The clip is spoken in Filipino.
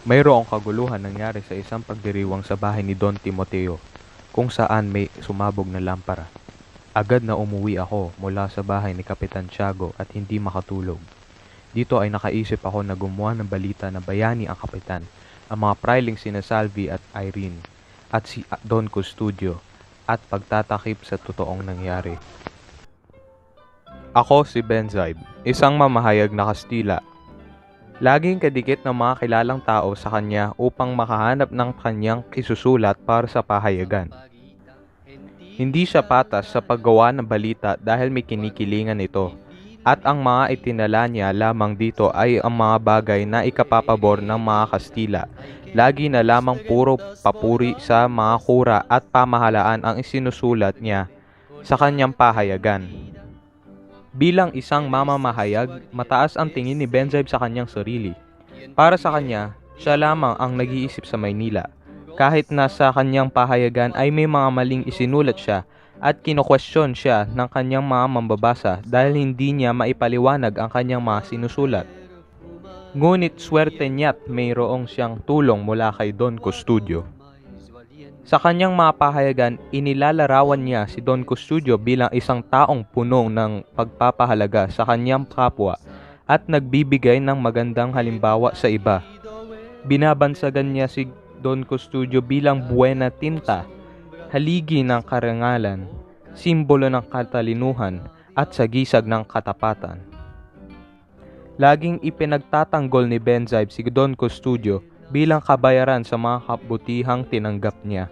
Mayroong kaguluhan nangyari sa isang pagdiriwang sa bahay ni Don Timoteo, kung saan may sumabog na lampara. Agad na umuwi ako mula sa bahay ni Kapitan Tiago at hindi makatulog. Dito ay nakaisip ako na gumawa ng balita na bayani ang kapitan, ang mga priling sina Salvi at Irene, at si Don Custodio, at pagtatakip sa totoong nangyari. Ako si Benzaib, isang mamahayag na Kastila. Laging kadikit ng mga kilalang tao sa kanya upang makahanap ng kanyang isusulat para sa pahayagan. Hindi siya patas sa paggawa ng balita dahil may kinikilingan ito, at ang mga itinala niya lamang dito ay ang mga bagay na ikapapabor ng mga Kastila. Lagi na lamang puro papuri sa mga kura at pamahalaan ang isinusulat niya sa kanyang pahayagan. Bilang isang mamamahayag, mataas ang tingin ni Benzaib sa kanyang sarili. Para sa kanya, siya lamang ang nag-iisip sa Maynila. Kahit na sa kanyang pahayagan ay may mga maling isinulat siya at kino-question siya ng kanyang mga mambabasa dahil hindi niya maipaliwanag ang kanyang mga sinusulat. Ngunit swerte niya't mayroong siyang tulong mula kay Don Custodio. Sa kanyang mga pahayagan, inilalarawan niya si Don Custodio bilang isang taong puno ng pagpapahalaga sa kanyang kapwa at nagbibigay ng magandang halimbawa sa iba. Binabansagan niya si Don Custodio bilang buena tinta, haligi ng karangalan, simbolo ng katalinuhan at sagisag ng katapatan. Laging ipinagtatanggol ni Benzaib si Don Custodio bilang kabayaran sa mga kabutihang tinanggap niya.